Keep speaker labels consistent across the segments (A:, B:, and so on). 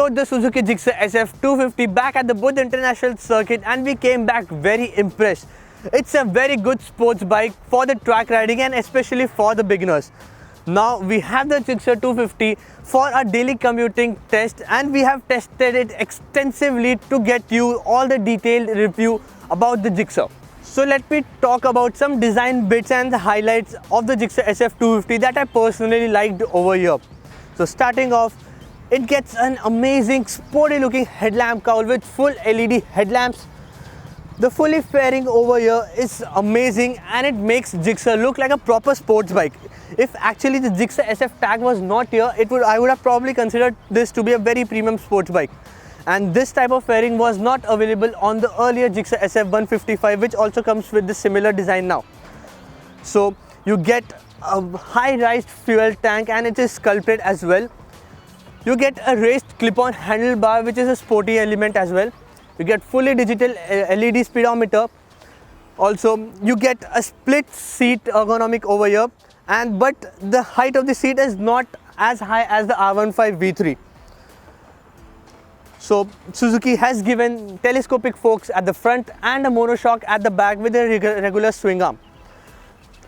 A: rode the Suzuki Gixxer SF250 back at the Buddha International Circuit and we came back very impressed. It's a very good sports bike for the track riding and especially for the beginners. Now we have the Gixxer 250 for our daily commuting test and we have tested it extensively to get you all the detailed review about the Gixxer. So let me talk about some design bits and the highlights of the Gixxer SF250 that I personally liked over here. So starting off, it gets an amazing sporty looking headlamp cowl with full LED headlamps. The fully fairing over here is amazing and it makes Gixxer look like a proper sports bike. If actually the Gixxer SF tag was not here, I would have probably considered this to be a very premium sports bike. And this type of fairing was not available on the earlier Gixxer SF155, which also comes with the similar design now. So you get a high-rise fuel tank and it is sculpted as well. You get a raised clip-on handlebar, which is a sporty element as well. You get fully digital LED speedometer. Also, you get a split seat ergonomic over here, but the height of the seat is not as high as the R15 V3. So Suzuki has given telescopic forks at the front and a monoshock at the back with a regular swing arm.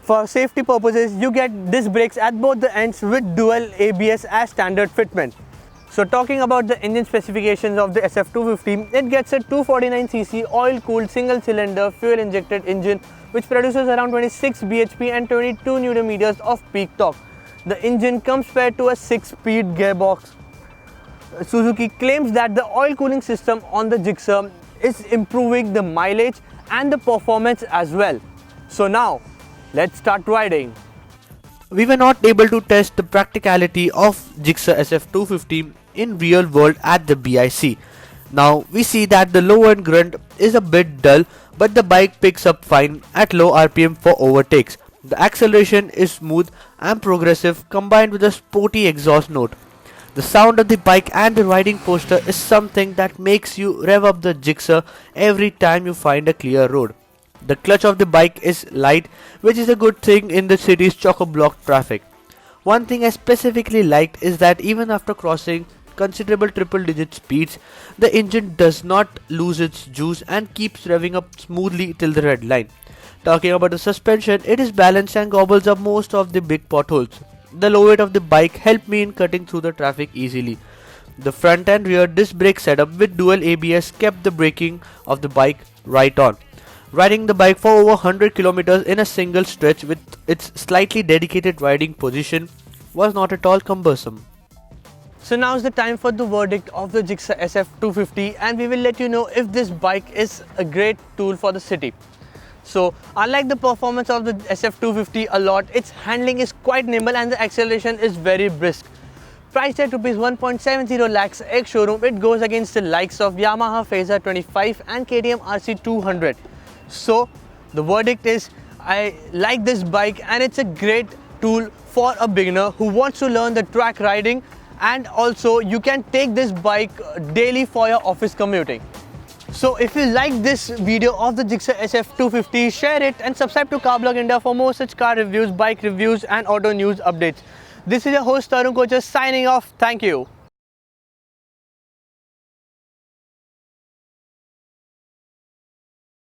A: For safety purposes, you get disc brakes at both the ends with dual ABS as standard fitment. So talking about the engine specifications of the SF250, it gets a 249cc oil-cooled single-cylinder fuel-injected engine which produces around 26 bhp and 22 Nm of peak torque. The engine comes paired to a 6-speed gearbox. Suzuki claims that the oil cooling system on the Gixxer is improving the mileage and the performance as well. So now, let's start riding. We were not able to test the practicality of Gixxer SF250 in real world at the BIC. Now we see that the low end grunt is a bit dull, but the bike picks up fine at low RPM for overtakes. The acceleration is smooth and progressive combined with a sporty exhaust note. The sound of the bike and the riding posture is something that makes you rev up the Gixxer every time you find a clear road. The clutch of the bike is light, which is a good thing in the city's chock-a-block traffic. One thing I specifically liked is that even after crossing considerable triple-digit speeds, the engine does not lose its juice and keeps revving up smoothly till the red line. Talking about the suspension, it is balanced and gobbles up most of the big potholes. The low weight of the bike helped me in cutting through the traffic easily. The front and rear disc brake setup with dual ABS kept the braking of the bike right on. Riding the bike for over 100 km in a single stretch with its slightly dedicated riding position was not at all cumbersome. So now is the time for the verdict of the Gixxer SF250 and we will let you know if this bike is a great tool for the city. So I like the performance of the SF250 a lot. Its handling is quite nimble and the acceleration is very brisk. Priced at Rs 1.70 lakhs ex-showroom, it goes against the likes of Yamaha Phaser 25 and KTM RC 200. So the verdict is I like this bike and it's a great tool for a beginner who wants to learn the track riding, and also you can take this bike daily for your office commuting. So if you like this video of the Gixxer SF250, share it and subscribe to Carblog India for more such car reviews, bike reviews and auto news updates. This is your host Tarun Kochhar signing off. Thank you.